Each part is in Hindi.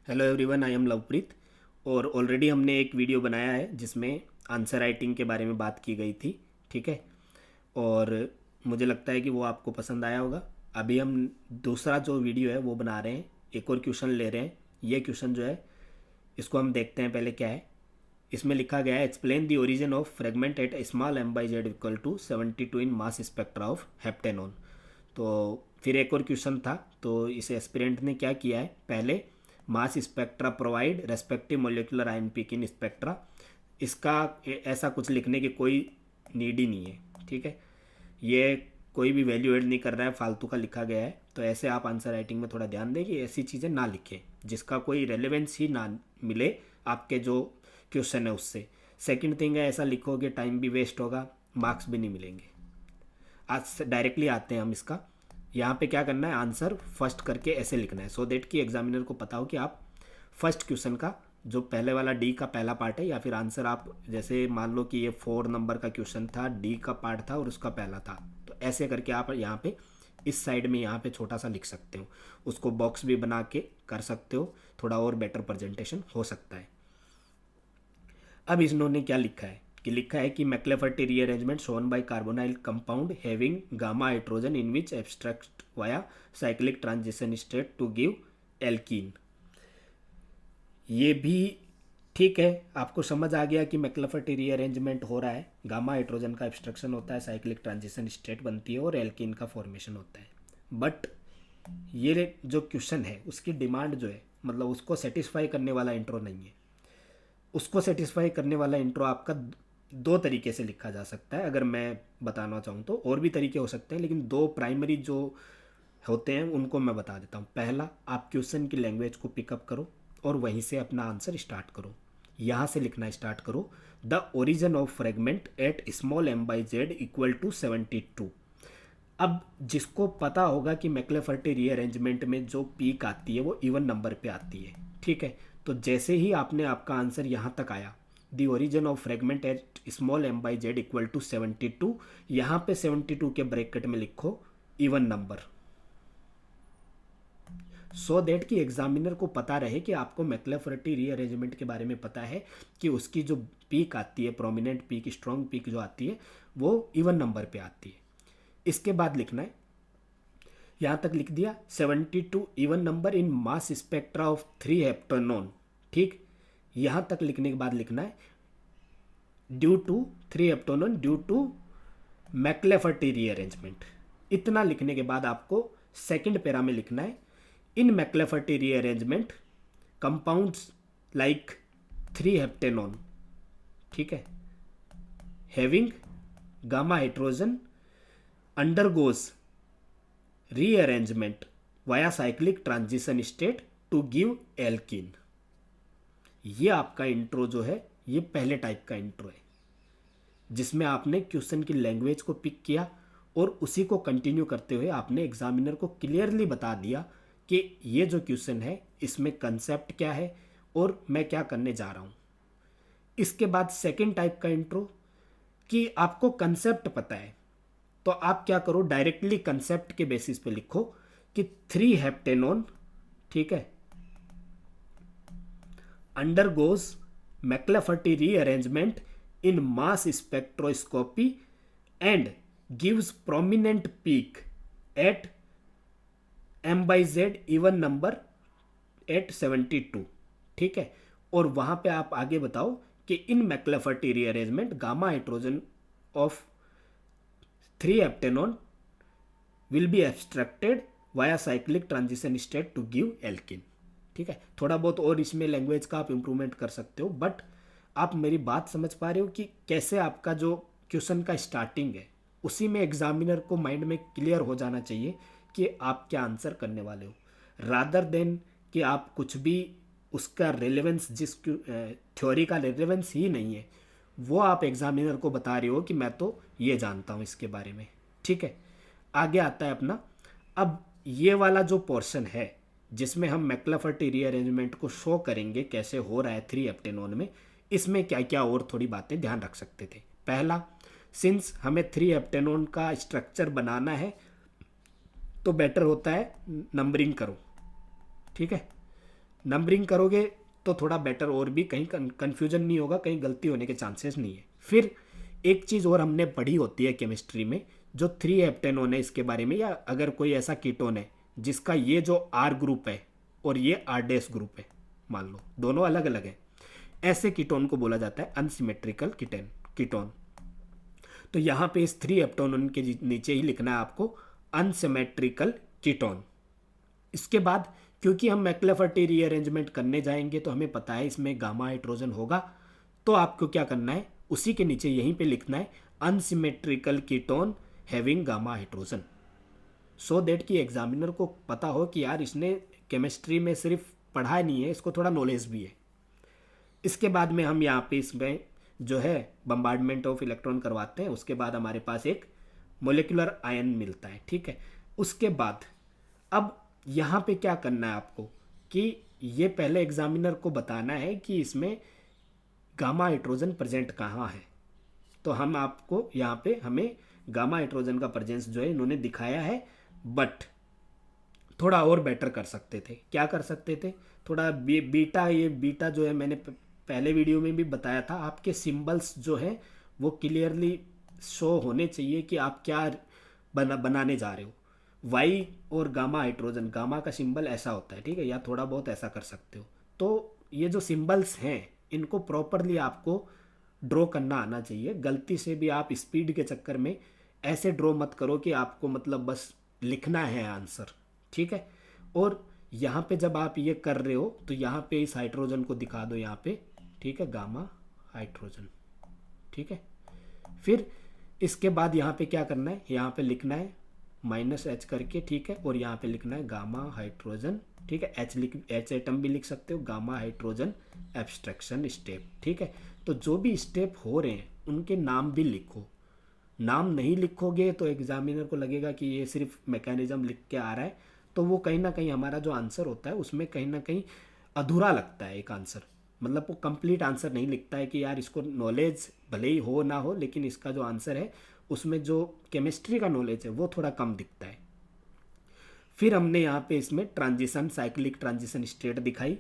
Hello everyone, I am Lovepreet. और ऑलरेडी हमने एक वीडियो बनाया है जिसमें आंसर राइटिंग के बारे में बात की गई थी। ठीक है। और मुझे लगता है कि वो आपको पसंद आया होगा। अभी हम दूसरा जो वीडियो है वो बना रहे हैं, एक और क्वेश्चन ले रहे हैं। ये क्वेश्चन जो है इसको हम देखते हैं पहले क्या है। इसमें लिखा गया है, explain the origin of fragment at small m by z equal to 72 in mass spectra of heptanone. तो फिर एक और क्वेश्चन था। तो इस एस्पिरेंट ने क्या किया है, पहले mass spectra provide respective molecular ion peak in spectra. इसका ऐसा कुछ लिखने की कोई नीड ही नहीं है। ठीक है। ये कोई भी वैल्यू ऐड नहीं कर रहा है, फालतू का लिखा गया है। तो ऐसे आप आंसर राइटिंग में थोड़ा ध्यान दें कि ऐसी चीज़ें ना लिखें जिसका कोई रेलेवेंस ही ना मिले आपके जो क्वेश्चन है उससे। सेकंड थिंग है, ऐसा लिखोगे टाइम भी वेस्ट होगा, मार्क्स भी नहीं मिलेंगे। आज डायरेक्टली आते हैं हम इसका। यहाँ पे क्या करना है, आंसर फर्स्ट करके ऐसे लिखना है सो देट कि एग्जामिनर को पता हो कि आप फर्स्ट क्वेश्चन का जो पहले वाला डी का पहला पार्ट है, या फिर आंसर आप जैसे मान लो कि ये 4 नंबर का क्वेश्चन था, डी का पार्ट था और उसका पहला था। तो ऐसे करके आप यहाँ पे इस साइड में यहाँ पे छोटा सा लिख सकते हो। उसको बॉक्स भी बना के कर सकते हो, थोड़ा और बेटर प्रेजेंटेशन हो सकता है। अब इन्होंने क्या लिखा है कि लिखा है कि McLafferty rearrangement shown by carbonyl compound having gamma hydrogen in which abstract via cyclic transition state to give alkene. ये भी ठीक है, आपको समझ आ गया कि मैक्लेफर्टी रीअरेंजमेंट हो रहा है, गामा हाइड्रोजन का एब्स्ट्रक्शन होता है, साइक्लिक ट्रांजिशन स्टेट बनती है और एल्कीन का फॉर्मेशन होता है। बट ये जो क्वेश्चन है उसकी डिमांड जो है, मतलब उसको सेटिस्फाई करने वाला इंट्रो नहीं है। उसको सेटिस्फाई करने वाला इंट्रो आपका दो तरीके से लिखा जा सकता है। अगर मैं बताना चाहूँ तो और भी तरीके हो सकते हैं, लेकिन दो प्राइमरी जो होते हैं उनको मैं बता देता हूँ। पहला, आप क्वेश्चन की लैंग्वेज को पिकअप करो और वहीं से अपना आंसर स्टार्ट करो। यहाँ से लिखना स्टार्ट करो, the origin of fragment at small m by z equal to 72। अब जिसको पता होगा कि मैक्लेफर्टी रीअरेंजमेंट में जो पीक आती है वो इवन नंबर पे आती है। ठीक है। तो जैसे ही आपने आपका आंसर यहाँ तक आया, the origin of fragment at small m by z equal to 72, यहाँ पे 72 के ब्रैकेट में लिखो इवन नंबर, सो दैट कि एग्जामिनर को पता रहे कि आपको मैक्लेफर्टी रीअरेंजमेंट के बारे में पता है कि उसकी जो पीक आती है, प्रोमिनेंट पीक, स्ट्रॉन्ग पीक जो आती है वो इवन नंबर पे आती है। इसके बाद लिखना है, यहाँ तक लिख दिया 72 even number in mass spectra of 3 heptanone. ठीक। यहाँ तक लिखने के बाद लिखना है due to 3 heptanone due to McLafferty rearrangement. इतना लिखने के बाद आपको सेकंड पैरा में लिखना है, in McLafferty rearrangement compounds like 3 heptanone, ठीक है, having gamma hydrogen undergoes rearrangement via cyclic transition state to give alkene. ये आपका इंट्रो जो है ये पहले टाइप का इंट्रो है, जिसमें आपने क्वेश्चन की लैंग्वेज को पिक किया और उसी को कंटिन्यू करते हुए आपने एग्जामिनर को क्लियरली बता दिया कि ये जो क्वेश्चन है इसमें कंसेप्ट क्या है और मैं क्या करने जा रहा हूँ। इसके बाद सेकंड टाइप का इंट्रो, कि आपको कंसेप्ट पता है तो आप क्या करो, डायरेक्टली कंसेप्ट के बेसिस पे लिखो कि 3 हेप्टेनॉन, ठीक है, undergoes McLafferty rearrangement in mass spectroscopy and gives prominent peak at m by z even number at 72। ठीक है। और वहां पे आप आगे बताओ कि in McLafferty rearrangement gamma hydrogen of 3 heptanone will be abstracted via cyclic transition state to give alkene. ठीक है। थोड़ा बहुत और इसमें लैंग्वेज का आप इंप्रूवमेंट कर सकते हो, बट आप मेरी बात समझ पा रहे हो कि कैसे आपका जो क्वेश्चन का स्टार्टिंग है उसी में एग्जामिनर को माइंड में क्लियर हो जाना चाहिए कि आप क्या आंसर करने वाले हो, रादर देन कि आप कुछ भी उसका रेलेवेंस, जिस थ्योरी का रेलेवेंस ही नहीं है वो आप एग्जामिनर को बता रहे हो कि मैं तो ये जानता हूँ इसके बारे में। ठीक है। आगे आता है अपना, अब ये वाला जो पोर्शन है जिसमें हम मैक्लेफर्टी रीअरेंजमेंट को शो करेंगे कैसे हो रहा है 3 हेप्टेनॉन में, इसमें क्या क्या और थोड़ी बातें ध्यान रख सकते थे। पहला, सिंस हमें 3 हेप्टेनॉन का स्ट्रक्चर बनाना है तो बेटर होता है नंबरिंग करो। ठीक है। नंबरिंग करोगे तो थोड़ा बेटर, और भी कहीं कन्फ्यूजन नहीं होगा, कहीं गलती होने के चांसेस नहीं है। फिर एक चीज़ और हमने पढ़ी होती है केमिस्ट्री में, जो 3 हेप्टेनोन है इसके बारे में, या अगर कोई ऐसा कीटोन है जिसका ये जो आर ग्रुप है और ये आर डैश ग्रुप है, मान लो दोनों अलग अलग है, ऐसे कीटोन को बोला जाता है अनसिमेट्रिकल कीटोन। तो यहाँ पे इस 3 हेप्टेनोन के नीचे ही लिखना है आपको अनसिमेट्रिकल कीटोन। इसके बाद क्योंकि हम मैक्लाफर्टी रीअरेंजमेंट करने जाएंगे तो हमें पता है इसमें गामा हाइड्रोजन होगा, तो आपको क्या करना है, उसी के नीचे यहीं पे लिखना है unsymmetrical ketone having gamma hydrogen, so that कि एग्जामिनर को पता हो कि यार इसने केमिस्ट्री में सिर्फ पढ़ा नहीं है, इसको थोड़ा नॉलेज भी है। इसके बाद में हम यहाँ पे इसमें जो है बम्बार्डमेंट ऑफ इलेक्ट्रॉन करवाते हैं, उसके बाद हमारे पास एक मोलिकुलर आयन मिलता है, ठीक है। उसके बाद अब यहाँ पे क्या करना है आपको कि ये पहले एग्जामिनर को बताना है कि इसमें गामा हाइड्रोजन प्रेजेंट कहाँ है। तो हम आपको यहाँ पे हमें गामा हाइड्रोजन का प्रेजेंस जो है इन्होंने दिखाया है, बट थोड़ा और बेटर कर सकते थे। क्या कर सकते थे, थोड़ा बीटा, ये बीटा जो है मैंने पहले वीडियो में भी बताया था, आपके सिंबल्स जो है वो क्लियरली शो होने चाहिए कि आप क्या बनाने जा रहे हो। वाई और गामा हाइड्रोजन, गामा का सिंबल ऐसा होता है, ठीक है, या थोड़ा बहुत ऐसा कर सकते हो। तो ये जो सिंबल्स हैं इनको प्रॉपरली आपको ड्रॉ करना आना चाहिए। गलती से भी आप स्पीड के चक्कर में ऐसे ड्रॉ मत करो कि आपको मतलब बस लिखना है आंसर, ठीक है। और यहाँ पे जब आप ये कर रहे हो तो यहाँ पे इस हाइड्रोजन को दिखा दो यहाँ पे, ठीक है, गामा हाइड्रोजन, ठीक है। फिर इसके बाद यहाँ पे क्या करना है, यहाँ पे लिखना है -H करके, ठीक है, और यहाँ पे लिखना है गामा हाइड्रोजन, ठीक है। H एटम भी लिख सकते हो, गामा हाइड्रोजन एब्स्ट्रैक्शन स्टेप, ठीक है। तो जो भी स्टेप हो रहे हैं उनके नाम भी लिखो। नाम नहीं लिखोगे तो एग्जामिनर को लगेगा कि ये सिर्फ मैकेनिज्म लिख के आ रहा है, तो वो कहीं ना कहीं हमारा जो आंसर होता है उसमें कहीं ना कहीं अधूरा लगता है एक आंसर, मतलब वो कंप्लीट आंसर नहीं लिखता है कि यार इसको नॉलेज भले ही हो ना हो, लेकिन इसका जो आंसर है उसमें जो केमिस्ट्री का नॉलेज है वो थोड़ा कम दिखता है। फिर हमने यहाँ पे इसमें ट्रांजिशन, साइक्लिक ट्रांजिशन स्टेट दिखाई,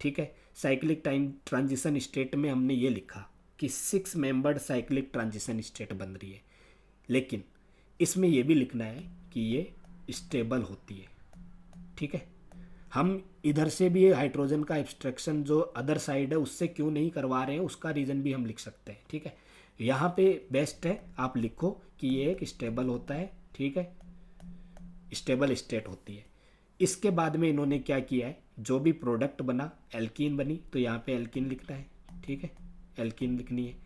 ठीक है। साइक्लिक टाइम ट्रांजिशन स्टेट में हमने ये लिखा कि 6 मेंबर्ड साइक्लिक ट्रांजिशन स्टेट बन रही है, लेकिन इसमें यह भी लिखना है कि ये स्टेबल होती है, ठीक है। हम इधर से भी हाइड्रोजन का एब्स्ट्रैक्शन जो अदर साइड है उससे क्यों नहीं करवा रहे हैं, उसका रीज़न भी हम लिख सकते हैं, ठीक है। यहाँ पे बेस्ट है आप लिखो कि ये एक स्टेबल होता है, ठीक है, स्टेबल स्टेट होती है। इसके बाद में इन्होंने क्या किया है, जो भी प्रोडक्ट बना, एल्कीन बनी, तो यहाँ पे एल्कीन लिखना है, ठीक है, एल्कीन लिखनी है।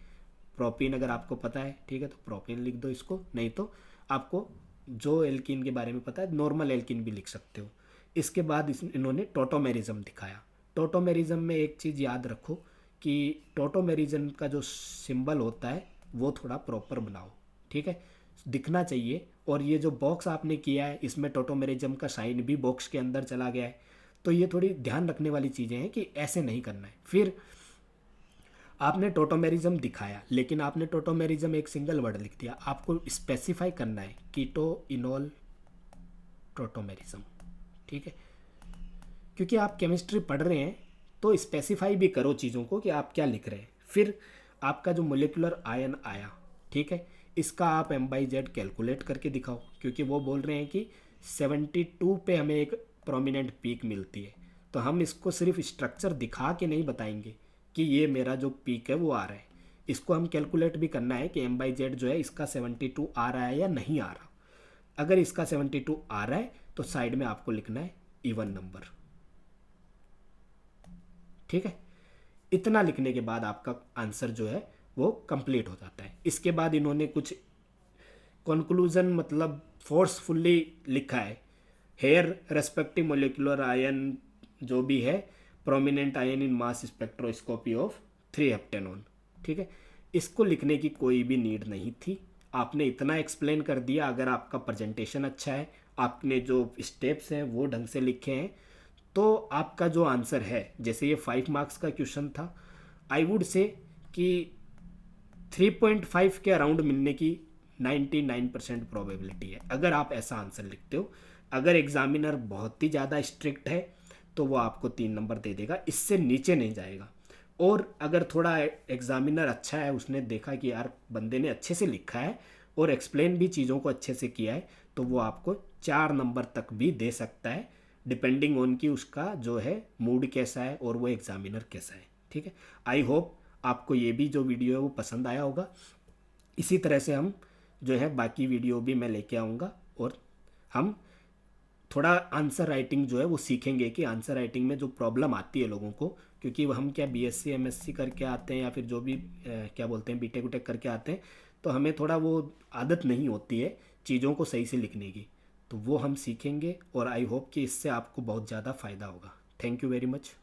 प्रोपीन अगर आपको पता है, ठीक है, तो प्रोपीन लिख दो इसको, नहीं तो आपको जो एल्कीन के बारे में पता है नॉर्मल एल्कीन भी लिख सकते हो। इसके बाद इन्होंने टोटोमेरिज्म दिखाया। टोटोमेरिज्म में एक चीज़ याद रखो कि टोटोमेरिज्म का जो सिंबल होता है वो थोड़ा प्रॉपर बनाओ, ठीक है, दिखना चाहिए। और ये जो बॉक्स आपने किया है इसमें टोटोमेरिज्म का साइन भी बॉक्स के अंदर चला गया है, तो ये थोड़ी ध्यान रखने वाली चीज़ें हैं कि ऐसे नहीं करना है। फिर आपने टोटोमेरिज्म दिखाया, लेकिन आपने टोटोमेरिज्म एक सिंगल वर्ड लिख दिया, आपको स्पेसिफाई करना है कीटो इनोल टोटोमेरिज्म, ठीक है, क्योंकि आप केमिस्ट्री पढ़ रहे हैं तो स्पेसिफाई भी करो चीज़ों को कि आप क्या लिख रहे हैं। फिर आपका जो मोलिकुलर आयन आया, ठीक है, इसका आप M/Z कैलकुलेट करके दिखाओ, क्योंकि वो बोल रहे हैं कि 72 पे हमें एक प्रोमिनेंट पीक मिलती है, तो हम इसको सिर्फ स्ट्रक्चर दिखा के नहीं बताएंगे कि ये मेरा जो पीक है वो आ रहा है, इसको हम कैलकुलेट भी करना है कि M/Z जो है इसका 72 आ रहा है या नहीं आ रहा। अगर इसका 72 आ रहा है तो साइड में आपको लिखना है इवन नंबर, ठीक है। इतना लिखने के बाद आपका आंसर जो है वो कंप्लीट हो जाता है। इसके बाद इन्होंने कुछ कंक्लूजन मतलब फोर्सफुली लिखा है, हेयर रेस्पेक्टिव मोलिकुलर आयन जो भी है prominent ion in mass spectroscopy of 3 हेप्टेनोन, ठीक है। इसको लिखने की कोई भी नीड नहीं थी, आपने इतना एक्सप्लेन कर दिया। अगर आपका प्रेजेंटेशन अच्छा है, आपने जो स्टेप्स हैं वो ढंग से लिखे हैं, तो आपका जो आंसर है, जैसे ये 5 मार्क्स का क्वेश्चन था, आई वुड से कि 3.5 के अराउंड मिलने की 99% प्रोबेबिलिटी है, अगर आप ऐसा आंसर लिखते हो। अगर एग्जामिनर बहुत ही ज़्यादा स्ट्रिक्ट है तो वो आपको 3 नंबर दे देगा, इससे नीचे नहीं जाएगा। और अगर थोड़ा एग्जामिनर अच्छा है, उसने देखा कि यार बंदे ने अच्छे से लिखा है और एक्सप्लेन भी चीज़ों को अच्छे से किया है, तो वो आपको 4 नंबर तक भी दे सकता है, डिपेंडिंग ऑन कि उसका जो है मूड कैसा है और वो एग्जामिनर कैसा है। ठीक है, आई होप आपको ये भी जो वीडियो है वो पसंद आया होगा। इसी तरह से हम जो है बाकी वीडियो भी मैं लेके आऊँगा, और हम थोड़ा आंसर राइटिंग जो है वो सीखेंगे कि आंसर राइटिंग में जो प्रॉब्लम आती है लोगों को, क्योंकि हम क्या बीएससी एमएससी करके आते हैं या फिर जो भी क्या बोलते हैं बीटेक उटेक करके आते हैं, तो हमें थोड़ा वो आदत नहीं होती है चीज़ों को सही से लिखने की। तो वो हम सीखेंगे और आई होप कि इससे आपको बहुत ज़्यादा फ़ायदा होगा। Thank you very much.